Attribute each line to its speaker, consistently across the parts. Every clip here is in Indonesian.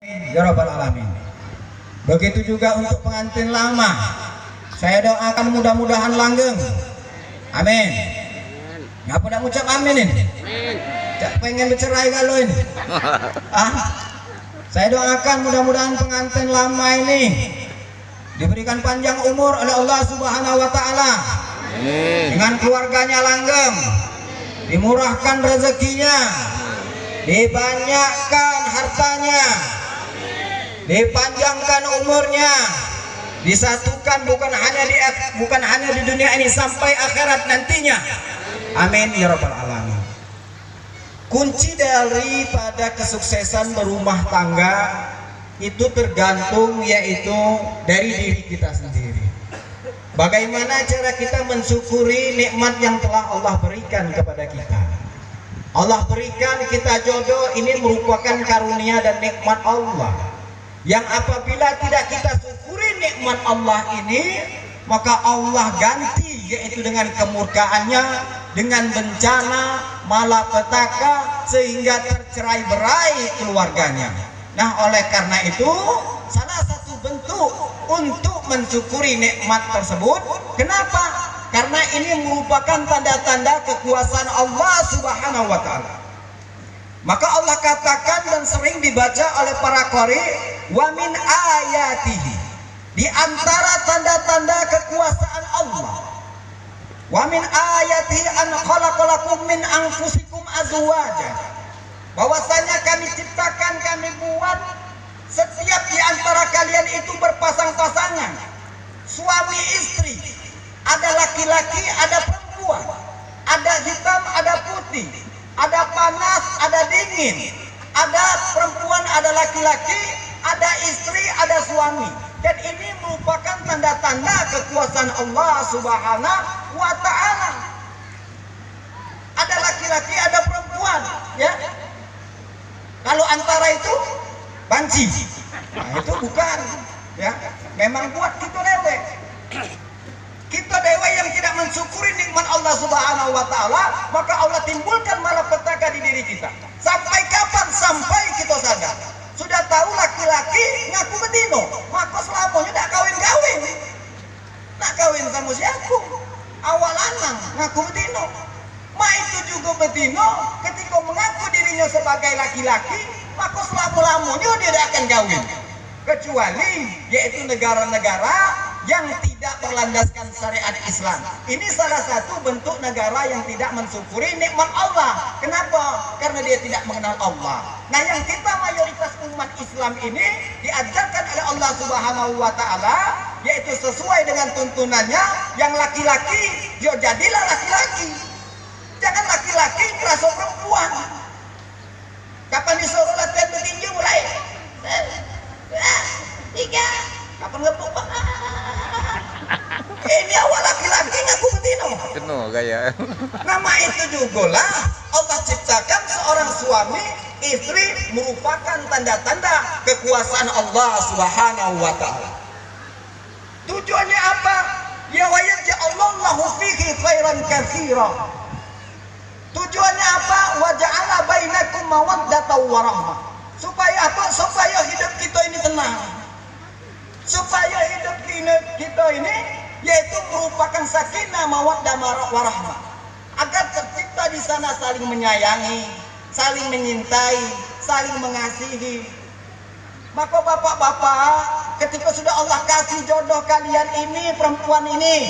Speaker 1: Ya Rabbal Alamin. Begitu juga untuk pengantin lama, saya doakan mudah-mudahan langgeng. Amin. Ngapa nak ucap amin ini? Cak pengen bercerai kalau ini. Saya doakan mudah-mudahan pengantin lama ini diberikan panjang umur oleh Allah Subhanahu wa taala. Dengan keluarganya langgeng, dimurahkan rezekinya, dibanyakkan hartanya, dipanjangkan umurnya, disatukan bukan hanya di dunia ini sampai akhirat nantinya. Amin ya rabbal alamin. Kunci daripada kesuksesan berumah tangga itu tergantung yaitu dari diri kita sendiri. Bagaimana cara kita mensyukuri nikmat yang telah Allah berikan kepada kita. Allah berikan kita jodoh, ini merupakan karunia dan nikmat Allah, yang apabila tidak kita syukuri nikmat Allah ini, maka Allah ganti yaitu dengan kemurkaannya, dengan bencana, malapetaka, sehingga tercerai berai keluarganya. Nah, oleh karena itu salah satu bentuk untuk mensyukuri nikmat tersebut, kenapa? Karena ini merupakan tanda-tanda kekuasaan Allah Subhanahu wa taala. Maka Allah katakan dan sering dibaca oleh para qari, wa min ayatihi, di antara tanda-tanda kekuasaan Allah, wa min ayatihi an khalaqalakum min anfusikum azwaja, bahwasanya kami ciptakan, kami buat setiap di antara kalian itu berpasang-pasangan, suami istri, ada laki-laki, ada perempuan, ada hitam, ada putih, ada panas, ada dingin, ada perempuan, ada laki-laki, ada istri, ada suami. Dan ini merupakan tanda-tanda kekuasaan Allah Subhanahu wa taala. Ada laki-laki, ada perempuan, ya. Kalau antara itu banci, nah itu bukan, ya. Memang buat kita dewe. Kita dewa yang tidak mensyukuri nikmat Allah Subhanahu wa taala, maka Allah timbulkan malapetaka di diri kita. Sampai kapan? Sampai kita sadar. Sudah tahu laki-laki ngaku betino, maka selamanya tak kawin-kawin. Tak kawin sama siapa? Awal anak ngaku betino. Ma itu juga betino ketika mengaku dirinya sebagai laki-laki, maka selama-lamanya dia tidak akan kawin. Kecuali yaitu negara-negara yang tidak berlandaskan syariat Islam. Ini salah satu bentuk negara yang tidak mensyukuri nikmat Allah. Kenapa? Karena dia tidak mengenal Allah. Nah, yang kita mayoritas umat Islam ini diajarkan oleh Allah Subhanahu wa taala, yaitu sesuai dengan tuntunannya, yang laki-laki, yo jadilah laki-laki. Jangan laki-laki merasa perempuan. Kapan disuruh latihan bertinju mulai? 3. Kapan ngepuk? Ini awal laki-laki ngaku betino.
Speaker 2: Penuh gaya.
Speaker 1: Nama itu juga lah Allah ciptakan seorang suami istri merupakan tanda-tanda kekuasaan Allah Subhanahu wa taala. Tujuannya apa? Ya wa yaj'alallahu fihi khairan katsira. Tujuannya apa? Wa ja'ala bainakum mawaddatan wa rahmah. Supaya apa? Supaya hidup kita ini tenang. Supaya hidup kita ini yaitu merupakan sakinah mawaddah warahmah, agar tercipta di sana saling menyayangi, saling menyintai, saling mengasihi. Maka bapak-bapak, ketika sudah Allah kasih jodoh kalian ini, perempuan ini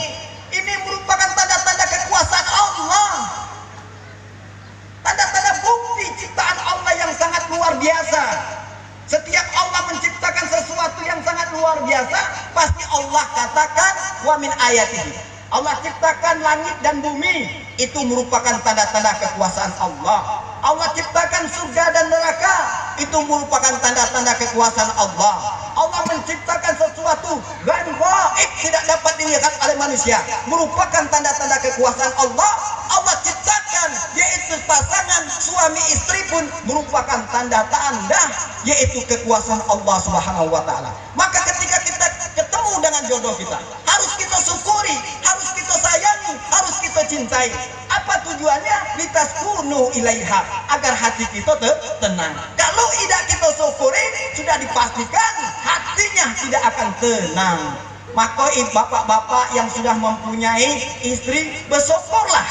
Speaker 1: merupakan tanda-tanda kekuasaan Allah, tanda-tanda bukti ciptaan Allah yang sangat luar biasa. Setiap Allah menciptakan sesuatu yang sangat luar biasa, pasti Allah katakan wa min ayatihi. Allah ciptakan langit dan bumi, itu merupakan tanda-tanda kekuasaan Allah. Allah ciptakan surga dan neraka, itu merupakan tanda-tanda kekuasaan Allah. Allah menciptakan sesuatu yang gaib, tidak dapat dilihat oleh manusia, merupakan tanda-tanda kekuasaan Allah. Allah ciptakan yaitu pasangan suami istri pun merupakan tanda-tanda yaitu kekuasaan Allah Subhanahu wa taala. Maka ketika kita ketemu dengan jodoh kita, harus kita syukuri, harus kita sayangi, sayangi, harus kita cintai. Apa tujuannya? Litaskunu ilaiha, agar hati kita tenang. Kalau tidak kita syukuri, sudah dipastikan hatinya tidak akan tenang. Maka bapak-bapak yang sudah mempunyai istri, bersyukurlah.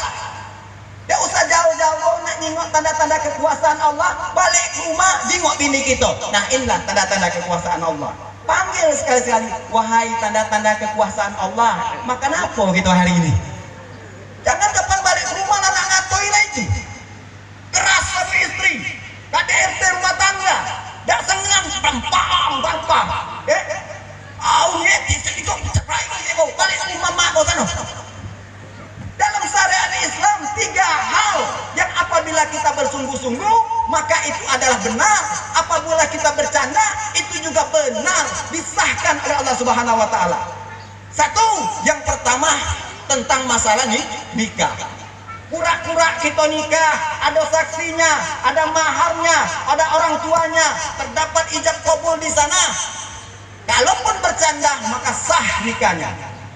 Speaker 1: Tidak usah jauh-jauh nak nengok tanda-tanda kekuasaan Allah, balik ke rumah jengok bini kita. Nah, inilah tanda-tanda kekuasaan Allah. Panggil sekali-sekali, wahai tanda-tanda kekuasaan Allah, makan apa gitu hari ini? Jangan depan balik ke rumah nak ngatoi lagi. Keras sama istri, KDRT rumah tangga, tak senang, pampang. Awalnya itu cerai kau balik ke rumah mak kau sana. Dalam syariat Islam 3 hal yang apabila kita bersungguh-sungguh maka itu adalah benar, apabila kita bercanda itu juga benar, disahkan oleh Allah Subhanahu wa taala. Satu, yang pertama tentang masalah nikah. Pura-pura kita nikah, ada saksinya, ada maharnya, ada orang tuanya, terdapat ijab kabul di sana. Kalaupun bercanda maka sah nikahnya.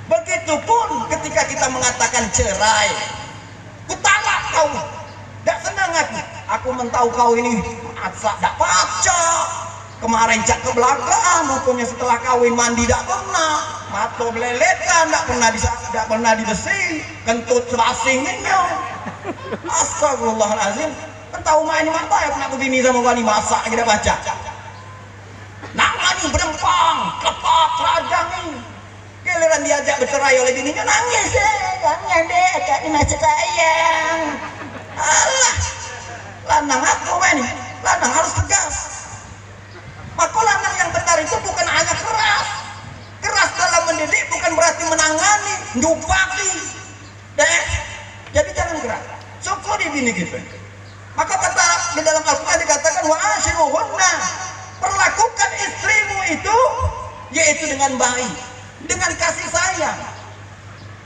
Speaker 1: Begitupun ketika kita mengatakan cerai. Kutalak kau, tak senang aku mentau kau ini asal tak paca. Kemarin cak ke belakang, pokoknya setelah kawin mandi tak pernah, mata belelekan tak pernah dibesi, kentut serasingnya. Astagfirullahaladzim, mentau main mata ya pernah bini sama kau ini masak kita baca. Nak mani berempang, kepak rajang ini. Giliran diajak bercerai oleh bininya nangis jangan deh agak dimaksud sayang. Alah, lanang aku ini, lanang harus tegas. Maka lanang yang benar itu bukan hanya keras dalam mendidik, bukan berarti menangani, ndupati. Jadi jangan keras. Syukuri bini kita. Maka kata di dalam Al-Quran dikatakan wa ashiruhunna, perlakukan istrimu itu yaitu dengan baik, dengan kasih sayang.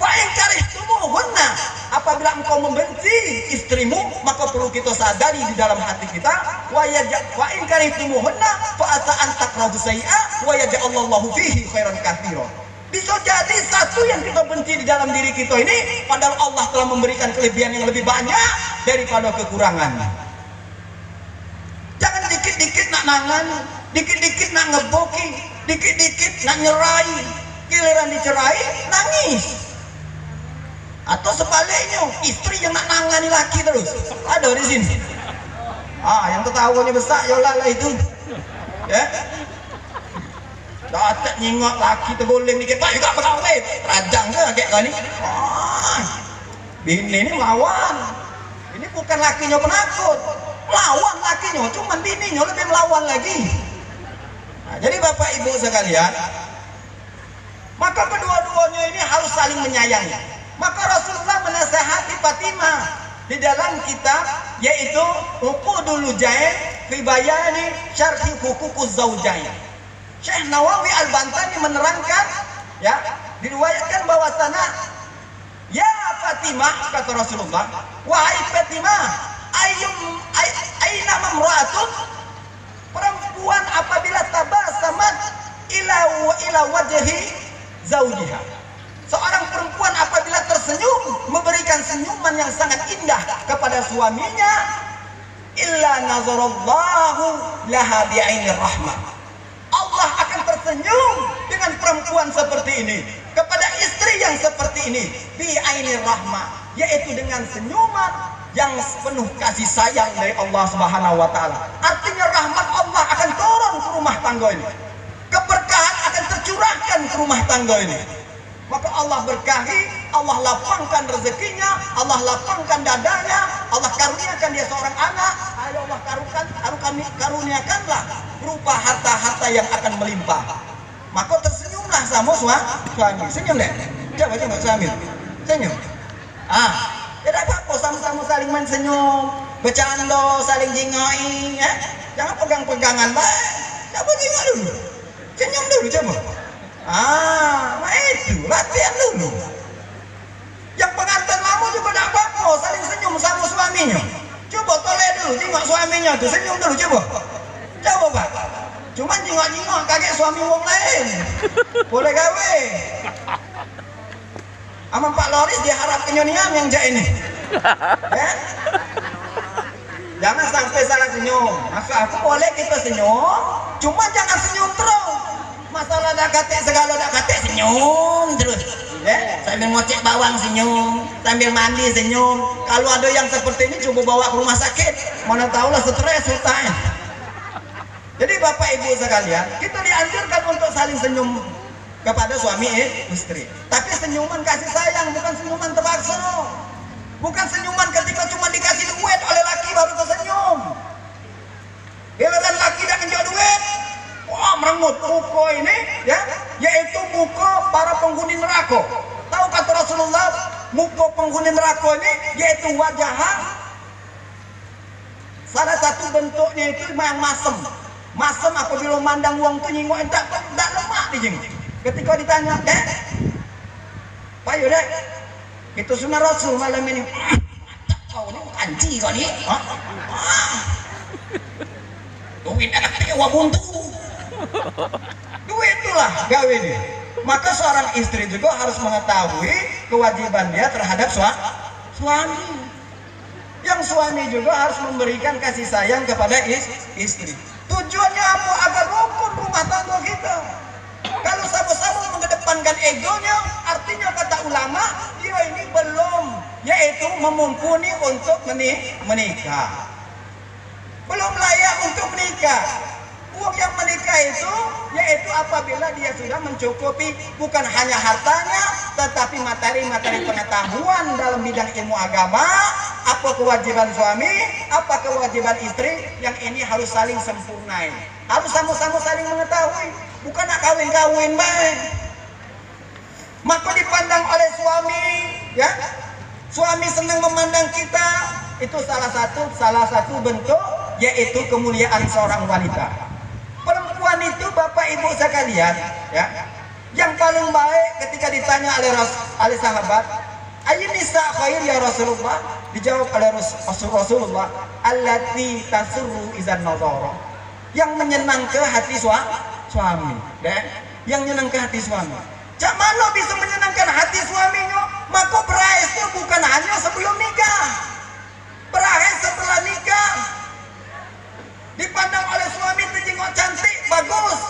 Speaker 1: Fa'in karihtumuhunna, apabila engkau membenci istrimu maka perlu kita sadari di dalam hati kita fa'in karihtumuhunna fa'asa an takrahu sayyi'a wa yaj'alallahu fihi khairan katsiran. Bisa jadi satu yang kita benci di dalam diri kita ini padahal Allah telah memberikan kelebihan yang lebih banyak daripada kekurangan. Jangan dikit-dikit nak nangan, dikit-dikit nak ngeboki, dikit-dikit nak nyerai, giliran dicerai nangis. Atau sebaliknya, istri yang nak nangani laki terus. Ada di sini. Yang ketawanya besar yolah lah itu. Ya. Dapat nyingok laki tergoleng dikit, pak juga pegawai. Rajang ke kayak gini. Bini ini melawan. Ini bukan lakinya penakut. Melawan lakinya, cuman bininya lebih melawan lagi. Nah, jadi bapak ibu sekalian, maka kedua-duanya ini harus saling menyayangi. Maka Rasulullah menasehati Fatimah di dalam kitab yaitu Uqudul Lujain fi bayani syarhi huququz zaujain. Syekh Nawawi Al-Bantani menerangkan, ya, diriwayatkan bahwasanya ya Fatimah, kata Rasulullah, wahai Fatimah, aina mamra'atun, perempuan apabila tabasamat ila wajhi zaujiha, seorang perempuan apabila tersenyum memberikan senyuman yang sangat indah kepada suaminya, illa nazarallahu laha bi'ainir rahmah, Allah akan tersenyum dengan perempuan seperti ini, kepada istri yang seperti ini, bi'ainir rahmah, yaitu dengan senyuman yang penuh kasih sayang dari Allah Subhanahu wa taala. Artinya rahmat Allah akan turun ke rumah tangga ini, keberkahan akan tercurahkan ke rumah tangga ini. Maka Allah berkahi, Allah lapangkan rezekinya, Allah lapangkan dadanya, Allah karuniakan dia seorang anak. Ayo Allah karuniakanlah berupa harta-harta yang akan melimpah. Maka tersenyumlah sama suami. Senyum deh. Coba suami. Senyum. Tidak apa-apa, sama-sama saling main senyum, bercanda, saling jingoi, ya. Jangan pegang-pegangan, baik. Coba jingok dulu. Senyum dulu coba. Itu latihan dulu. Yang pengantin lama juga tidak apa-apa, saling senyum sama suaminya. Coba toleh dulu, jingok suaminya tuh, senyum dulu coba. Coba pak. Cuman jingok-jingok kaget suami wong lain. Boleh gawe. Sama Pak Loris diharap kenyonian yang jak ini. Ya? Jangan sampai salah senyum. Maka aku boleh kita senyum, cuma jangan senyum terus. Masalah dak katik segala dak katik senyum terus. Ya, sambil ngocek bawang senyum, sambil mandi senyum. Kalau ada yang seperti ini coba bawa ke rumah sakit. Mana tahulah stres hutan. Jadi Bapak Ibu sekalian, kita dianjurkan untuk saling senyum kepada suami istri. Tapi senyuman kasih sayang, bukan senyuman terpaksa. Bukan senyuman ketika cuma dikasih duit oleh laki baru tersenyum. Giliran laki dah menjual duit, wah merengut muka ini, ya, yaitu muka para penghuni neraka. Tahu kata Rasulullah, muka penghuni neraka ini yaitu wajah. Salah satu bentuknya itu yang masem. Masem apabila mandang uang tu nyingok tak lemak dijing. Ketika ditanya, "Dek, Pak Yudek, itu sunnah Rasul malam ini." Kau ni kanci kau ni. Duit anak tewa buntu. Duit itulah gawe dia. Maka seorang istri juga harus mengetahui kewajiban dia terhadap suami. Yang suami juga harus memberikan kasih sayang kepada istri. Tujuannya apa? Agar rukun rumah tangga kita. Kalau sama-sama mengedepankan egonya, artinya kata ulama, dia ini belum, yaitu memumpuni untuk menikah. Belum layak untuk menikah. Uang yang menikah itu, yaitu apabila dia sudah mencukupi bukan hanya hartanya, tetapi materi-materi pengetahuan dalam bidang ilmu agama. Apa kewajiban suami, apa kewajiban istri, yang ini harus saling sempurnai. Harus sama-sama saling mengetahui, bukan nak kawin-kawin baik. Maka dipandang oleh suami, ya, suami senang memandang kita, itu salah satu bentuk, yaitu kemuliaan seorang wanita. Perempuan itu Bapak Ibu sekalian, ya, yang paling baik ketika ditanya oleh sahabat, "Ayyun nisa khair ya Rasulullah?" Dijawab oleh Rasulullah, "Allati tasurru izan nadhara." Yang menyenangkan hati suami, ya, yang menyenangkan hati suami. Cak mana bisa menyenangkan hati suaminya? Maka berakhir itu bukan hanya sebelum nikah, berakhir setelah nikah. Dipandang oleh suami terjenguk cantik, bagus,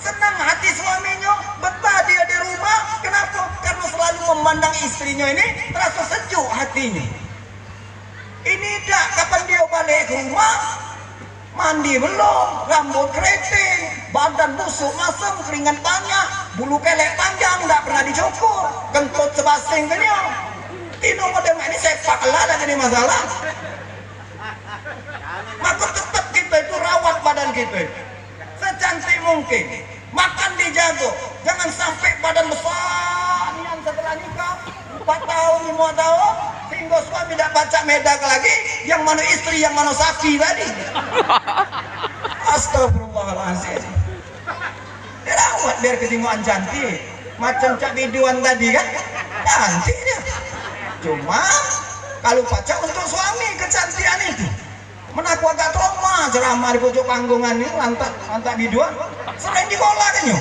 Speaker 1: senang hati suaminya, betah dia di rumah. Kenapa? Karena selalu memandang istrinya ini terasa sejuk hatinya. Ini dah kapan dia balik ke rumah, mandi belum, rambut keriting, badan busuk masam, keringat banyak, bulu kelek panjang, tak pernah dicukur, kentut sebasing dia. Tino model ini sepak lah dah jadi masalah. Maka tetap kita itu rawat badan kita secantik mungkin, makan dijaga, jangan sampai badan besar yang setelah nikah 4 tahun 5 tahun sehingga suami tidak baca medak lagi, yang mana istri yang mana sapi tadi. Astagfirullahaladzim. Dirawat biar ketingguan cantik, macam cak biduan tadi kan, cantik dia. Cuma kalau baca untuk suami kecantikan itu, menaku agak trauma ceramah di pojok panggungan ini lantak biduan selain di bola kan yuk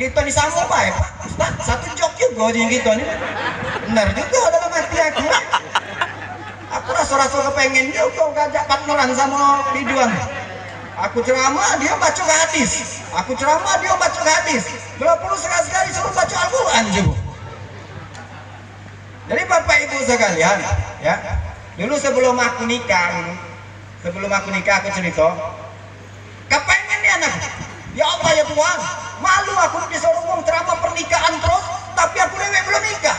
Speaker 1: kita disambung baik Pak Ustaz, satu jok juga yang kita ini benar juga dalam hati aku rasa-rasa kepengen juga ngajak partneran sama biduan. Aku ceramah dia baca ke hadis, aku ceramah dia baca ke hadis, berapa perlu sekali-sekali suruh baca Al-Quran juga. Jadi Bapak Ibu sekalian, ya, dulu sebelum aku nikah aku cerita, kepengen nih anak, ya Allah ya Tuhan, malu aku disuruh ngomong ceramah pernikahan terus, tapi aku belum nikah.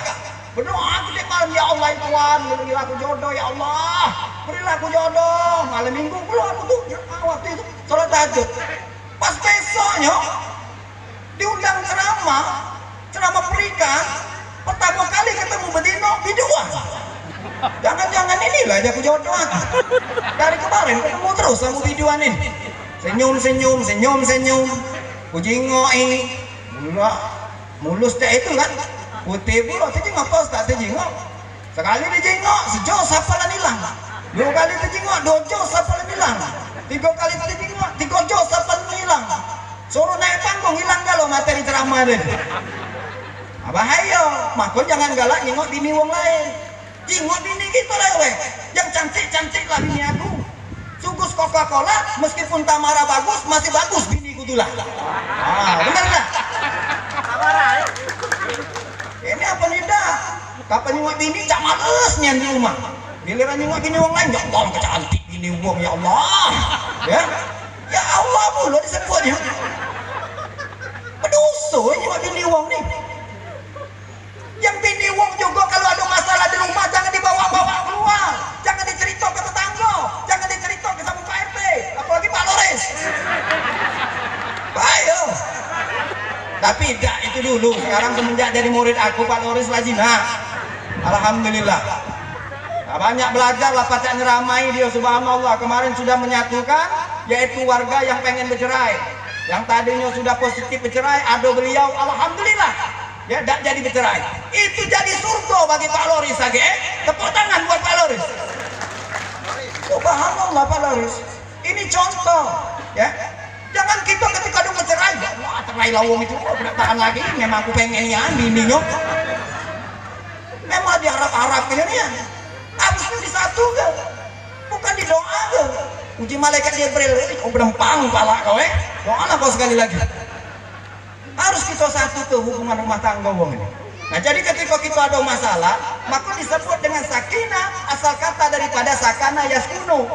Speaker 1: Berdoa aku di malam, ya Allah ya Tuhan, berilah aku jodoh ya Allah, berilah aku jodoh. Malam minggu belum aku tuh, waktu itu sholat tahajud. Pas besoknya diundang ceramah pernikahan, pertama kali ketemu bedino biduan. Jangan-jangan inilah dia aku jodoh aku. Dari kemarin ketemu terus sama biduan ini. Senyum. Kujingoi. Mulus dia itu kan. Putih pula terjengok apa Ustaz terjengok. Sekali terjengok sejauh sapalan hilang. 2 kali terjengok 2 jauh sapalan hilang. 3 kali terjengok 3 jauh sapalan hilang. Suruh naik panggung hilang kalau materi ceramah dia. bahaya. Maka jangan galak nyengok bini wong lain. Jengok bini kita lewe. Yang cantik-cantik lah bini aku. Sugus Coca-Cola meskipun Tamara bagus masih bagus bini ku tulah. Benar enggak? Ini apa nih dah? Kapan nyengok bini cak malesnya di rumah. Giliran nyengok bini wong lain, ya Allah kecantik bini wong, ya Allah. Ya Allah mulu disebutnya. Berdosa nyengok bini wong nih. Yang bini wong juga kalau ada masalah di rumah jangan dibawa-bawa keluar, jangan dicerita ke tetangga, jangan dicerita ke sama Pak RT, apalagi Pak Lores. Bayo. Tapi tidak itu dulu. Sekarang semenjak dari murid aku Pak Lores Lazina, alhamdulillah. Nah, banyak belajar lah Pak nyeramai dia, subhanallah. Kemarin sudah menyatukan yaitu warga yang pengen bercerai, yang tadinya sudah positif bercerai, ada beliau, alhamdulillah. Ya, tidak jadi bercerai. Itu jadi surga bagi Pak Loris lagi. Tepuk tangan buat Pak Loris. Subhanallah Pak Loris. Ini contoh. Ya, jangan kita ketika ada bercerai, wah cerai lawang itu, tidak tahan lagi. Memang aku pengennya bininya. Memang diharap-harap ini ya. Harusnya disatukan, bukan didoakan. Uji malaikat Jibril, kau berempang pala kau doalah kau sekali lagi. Harus kita satu tuh hubungan rumah tangga wong ini. Nah jadi ketika kita ada masalah, maka disebut dengan sakinah, asal kata daripada sakana yaskunu.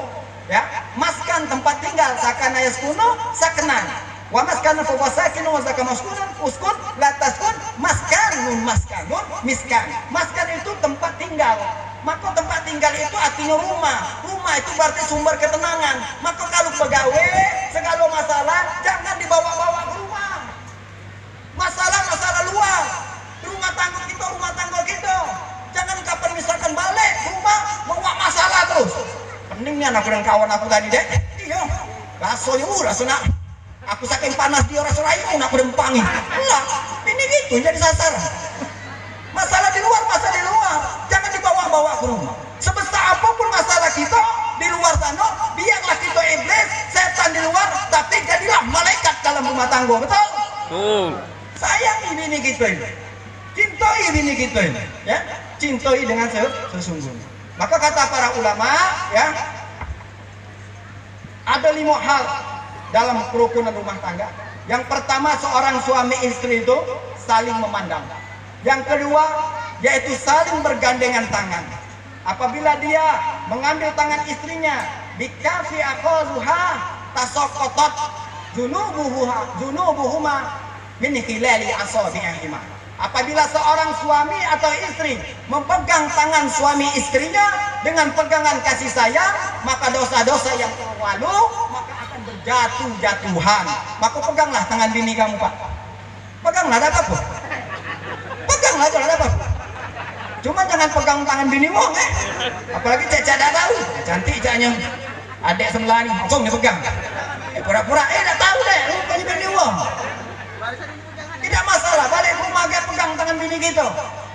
Speaker 1: Ya, maskan tempat tinggal, sakana yaskunu, sakenan. Wa maskana fa sakinu wa sakama uskun la taskun maskanun maskanun miskan. Maskan itu tempat tinggal. Maka tempat tinggal itu artinya rumah. Rumah itu berarti sumber ketenangan. Maka kalau pegawai segala masalah jangan dibawa-bawa ke rumah. Masalah luar, rumah tangga kita. Jangan kapan misalkan balik rumah bawa masalah terus. Peningnya aku dan kawan aku tadi deh. Iya, rasonya rasanya. Aku saking panas dia rasa rayu, aku dempangi. Lah, ini gitu jadi sasaran. Masalah di luar. Jangan dibawa-bawa ke rumah. Sebesar apapun masalah kita di luar sana, biarlah kita iblis, setan di luar, tapi jadilah malaikat dalam rumah tangga. Betul? Sayangi bini kita ini, cintai bini kita ini, ya, cintai dengan sesungguhnya. Maka kata para ulama, ya, ada 5 hal dalam kerukunan rumah tangga. Yang pertama, seorang suami istri itu saling memandang. Yang kedua, yaitu saling bergandengan tangan. Apabila dia mengambil tangan istrinya, bikafi aqazuha tasaqqatat junubuhuma min khilali asabi'ihima. Apabila seorang suami atau istri memegang tangan suami istrinya dengan pegangan kasih sayang, maka dosa-dosa yang lalu maka akan berjatuh-jatuhan. Maka peganglah tangan bini kamu, Pak. Peganglah, ada apa? Peganglah, ada apa? Cuma jangan pegang tangan binimu, apalagi Caca dah tahu, cantik Caknya. Adik sebelah ni, langsung dia pegang. Pura-pura, dah tahu deh, rupanya binimu. Tidak masalah, balik rumah dia pegang tangan bini kita.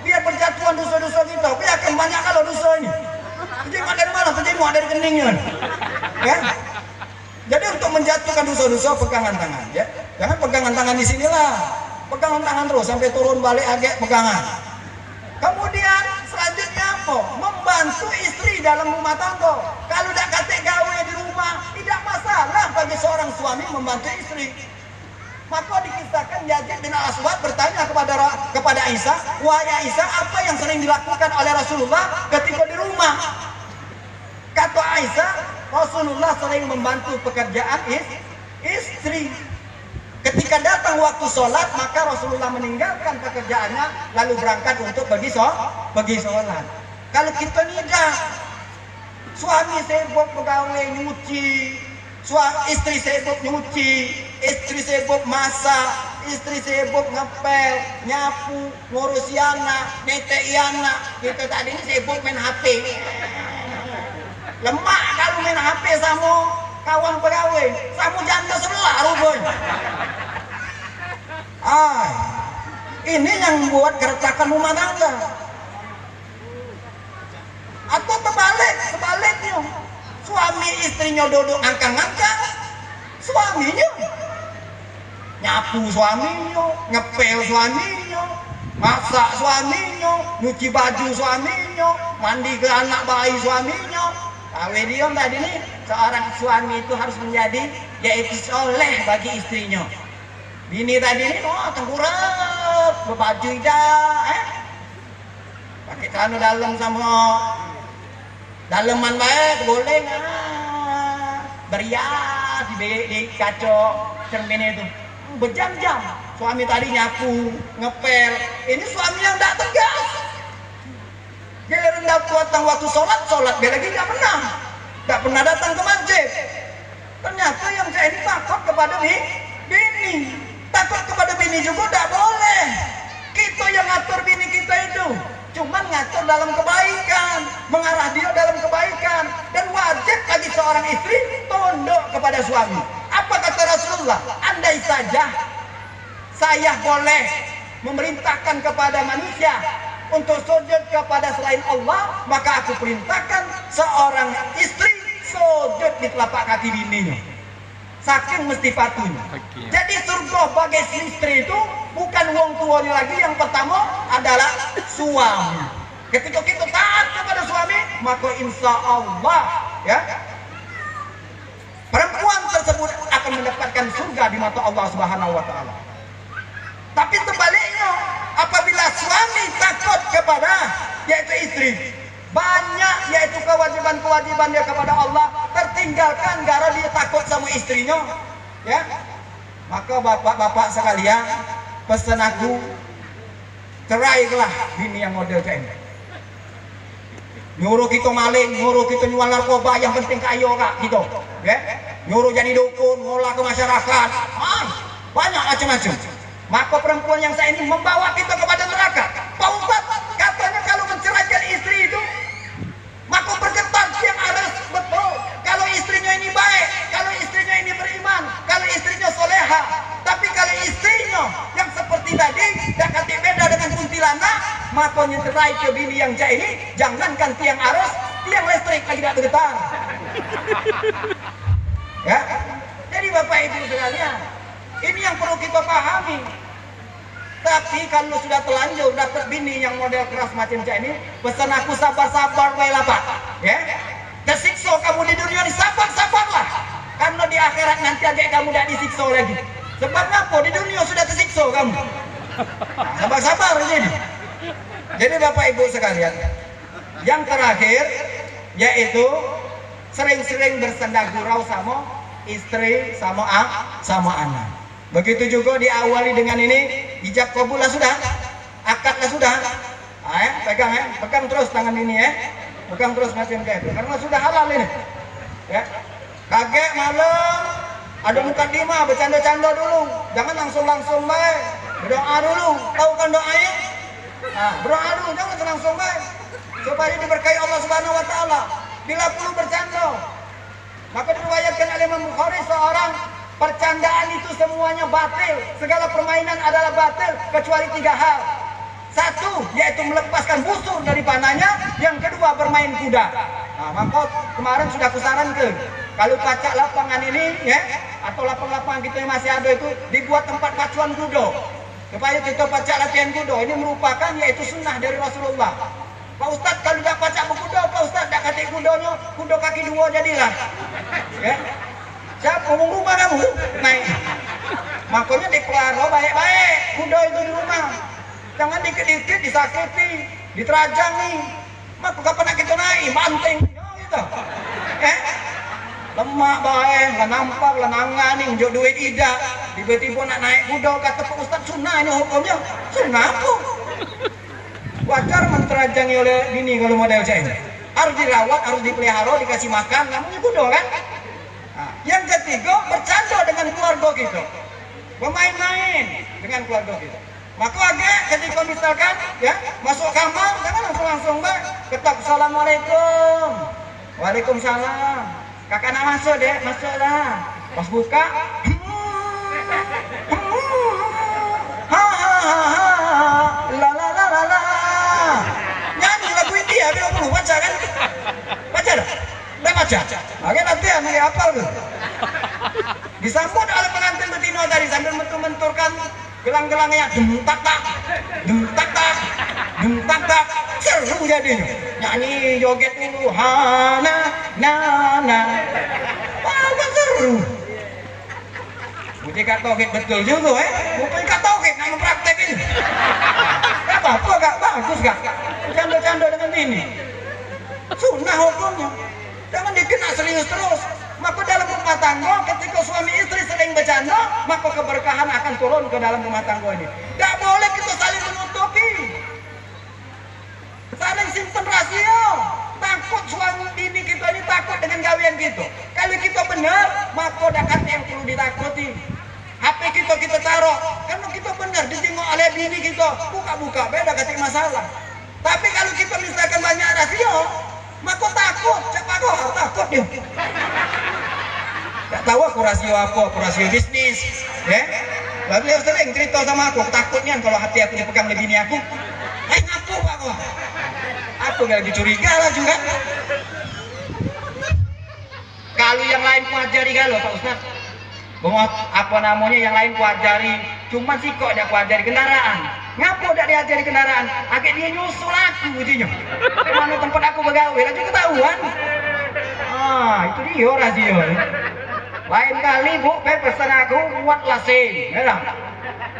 Speaker 1: Biar berjatuhan dosa-dosa kita. Biarkan banyak kalau dosa ini. Jadi dari mana? Terjadi dari keningnya. Ya? Jadi untuk menjatuhkan dosa-dosa pegangan tangan. Ya? Jangan pegangan tangan di sinilah. Pegangan tangan terus sampai turun balik agak pegangan. Kemudian selanjutnya apa? Membantu istri dalam rumah tangga. Kalau tidak kata gawe di rumah, tidak masalah bagi seorang suami membantu istri. Maka dikisahkan Yazid bin Al-Aswad bertanya kepada Aisyah, wahai Aisyah, apa yang sering dilakukan oleh Rasulullah ketika di rumah? Kata Aisyah, Rasulullah sering membantu pekerjaan istri. Ketika datang waktu sholat, maka Rasulullah meninggalkan pekerjaannya lalu berangkat untuk pergi sholat. Kalau kita tidak, suami sibuk pegawai nyuci, istri sibuk nyuci, istri sibuk masak, istri sibuk ngepel, nyapu, ngurus anak, netek anak. Kita tadi ini sibuk main HP. Lemak kalau main HP sama kawan pegawai, sama janda sebelah rupanya. Ini yang membuat keretakan rumah tangga. Atau sebaliknya, suami istrinya duduk ngangkang-ngangkang, suaminya nyapu suaminya, ngepel suaminya, masak suaminya, nyuci baju suaminya, mandi ke anak bayi suaminya. Dia tadi nih, seorang suami itu harus menjadi yaitu soleh bagi istrinya. Bini tadi nih, tengkurap, berbaju dah, pakai celana dalam sama daleman baik boleh berias di kaca cermin itu berjam-jam. Suami tadi nyapu, ngepel, ini suami yang tidak tegas. Dia rendah kuatang waktu sholat dia lagi nggak pernah datang ke masjid. Ternyata yang saya ini takut kepada bini, takut kepada bini juga tidak boleh. Kita yang ngatur bini kita itu cuman ngatur dalam kebaikan, mengarah dia dalam kebaikan, dan wajib bagi seorang istri tunduk kepada suami. Apa kata Rasulullah? Andai saja saya boleh memerintahkan kepada manusia untuk sujud kepada selain Allah, maka aku perintahkan seorang istri sujud di telapak kaki bininya. Saking mesti patuhnya. Jadi surga bagi istri itu bukan wong tuanya lagi, yang pertama adalah suami. Ketika kita taat kepada suami, maka insya Allah ya perempuan tersebut akan mendapatkan surga di mata Allah Subhanahu wa taala. Tapi sebaliknya, apabila suami takut kepada yaitu istri, banyak yaitu kewajiban-kewajiban dia kepada Allah tertinggalkan gara dia takut sama istrinya, ya. Maka bapak-bapak sekalian, pesan aku, cerailah bini yang model kayak ini. Nyuruh kita maling, nyuruh kita jual narkoba, yang penting kaya kak gitu, ya. Nyuruh jadi dukun, ngolah ke masyarakat, banyak macam-macam. Maka perempuan yang saya ini membawa kita kepada neraka. Pak Ustaz, katanya kalau menceraikan istri itu, maka bergetar yang harus betul. Kalau istrinya ini baik, kalau istrinya ini beriman, kalau istrinya soleha. Tapi kalau istrinya yang seperti tadi, dan kata beda dengan kuntilanak, maka nyeterai ke bini yang jahil ini, jangankan tiang arus, tiang listrik lagi tidak bergetar. Ya, jadi Bapak Ibu sekalian, ini yang perlu kita pahami. Tapi kalau sudah telanjur dapat bini yang model keras macam ini, pesan aku sabar-sabar baiklah Pak. Ya, tersiksa kamu di dunia ini, sabar-sabarlah. Karena di akhirat nanti adik kamu tidak disiksa lagi. Sebab apa? Di dunia sudah tersiksa kamu. Sabar-sabar jadi. Jadi Bapak Ibu sekalian, yang terakhir yaitu sering-sering bersenda gurau sama istri, sama anak. Begitu juga diawali dengan ini, ijab kabul lah sudah, akadlah sudah. Pegang terus tangan ini ya, pegang terus macam kayak itu, karena sudah halal ini. Ya, kaget malam, ada mukadimah, bercanda-canda dulu, jangan langsung baik, berdoa dulu, tahu kan doanya? Berdoa dulu, jangan langsung baik, supaya diberkahi Allah Subhanahu Wa Taala. Bila perlu bercanda, maka diriwayatkan oleh Imam Bukhari, seorang percandaan itu semuanya batil, segala permainan adalah batil kecuali 3 hal. 1, yaitu melepaskan busur dari panahnya. Yang kedua, bermain kuda. Maka kemarin sudah kusarankan, kalau pacak lapangan ini ya, atau lapang-lapangan kita yang masih ada itu, dibuat tempat pacuan kuda, supaya kita pacak latihan kuda. Ini merupakan yaitu sunnah dari Rasulullah. Pak Ustadz, kalau tidak pacak berkuda, Pak Ustadz tidak katik kudanya, kuda kaki 2 jadilah. Ya. Siapa ngomong rumah kamu? Naik. Makanya dipelihara baik-baik kuda itu di rumah. Jangan dikit-dikit disakiti, diterajangi. Maka kapan nak kita naik? Banting. Gitu. Lemak baik, lah nampak, lah nangan nih, unjuk duit tidak. Tiba-tiba nak naik kuda, kata Pak Ustadz, sunnah ini hukumnya. Sunnah apa? Wajar menterajangi oleh bini kalau model saya ini. Harus dirawat, harus dipelihara, dikasih makan, namanya kuda kan? Yang ketiga, bercanda dengan keluarga kita, bermain-main dengan keluarga kita. Maka agak ketika misalkan ya masuk kamar, jangan langsung ketok assalamualaikum, waalaikumsalam. Kakak nak masuk deh, masuklah. Pas buka, la la la la la, nyanyi lagu India, bila perlu baca kan? Baca dah. Udah baca? Oke, latihan, nanti hafal tuh. Disambut oleh pengantin betina tadi sambil mentur-menturkan gelang-gelangnya dem tak tak, seru jadinya. Nyanyi joget dulu, hana, nana, agak seru. Budi Kak Tauhid betul juga, Budi Kak Tauhid nak mempraktekin. Apa gak bagus gak? Bercanda-canda dengan ini. Sunnah hukumnya. Jangan dikena serius terus. Maka dalam rumah tangga ketika suami istri sering bercanda, maka keberkahan akan turun ke dalam rumah tangga ini. Tidak boleh kita saling menutupi, saling simpan rahasia. Takut suami bini kita ini takut dengan gawean kita. Kalau kita benar, maka dekat yang perlu ditakuti. HP kita taruh, karena kita benar ditengok oleh bini kita, buka-buka beda ketik masalah. Tapi kalau kita misalkan banyak rahasia, maka takut, siapa kau takut dia. Tak tahu aku rasio apa, aku rasio bisnis, ya. Lalu dia sering cerita sama aku, takutnya kalau hati aku dipegang oleh bini aku, ngapu aku. Aku lagi curiga lah juga. Kalau yang lain ku ajari kalau Pak Ustaz, apa namanya yang lain ku ajari, cuma sih kok tidak ku ajari kendaraan. Ngapu tidak diajari kendaraan, akhirnya dia nyusul aku ujungnya. Mana tempat aku begawe, lagi ketahuan. Itu dia rasio. Lain kali bu, pesan aku buatlah SIM, ya.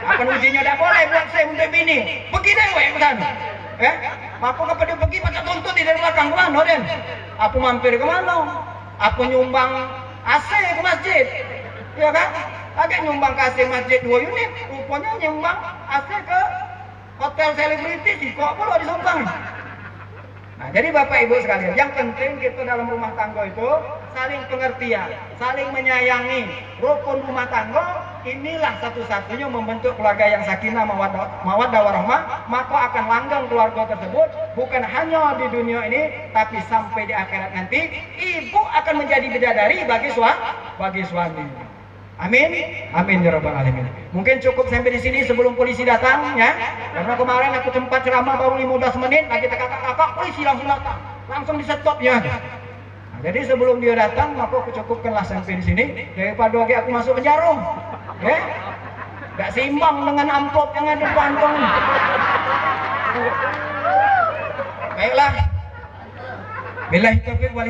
Speaker 1: Apa ujinya tidak boleh buat SIM untuk bini. Pergi deh, pesan. Aku kepada pergi pakai tuntut di belakang kemana, Den? Aku mampir kemana? Aku nyumbang AC ke masjid, ya kan? Agak nyumbang ke AC masjid 2 unit, rupanya nyumbang AC ke hotel selebriti sih, kok perlu disumbang? Nah, jadi Bapak Ibu sekalian, yang penting kita dalam rumah tangga itu saling pengertian, saling menyayangi. Rukun rumah tangga inilah satu-satunya membentuk keluarga yang sakinah mawaddah warahmah, maka akan langgeng keluarga tersebut bukan hanya di dunia ini tapi sampai di akhirat nanti. Ibu akan menjadi bidadari bagi suami. Amin, amin ya rabbal alamin. Mungkin cukup sampai di sini sebelum polisi datang, ya. Karena kemarin aku sempat ceramah baru 15 menit, lagi kakak polisi langsung datang, langsung di-stop ya. Nah, jadi sebelum dia datang, maka aku cukupkanlah sampai di sini daripada aku masuk ke jarum, ya. Gak seimbang dengan amplop yang ada di kantong. Baiklah. Billahi taufiq wal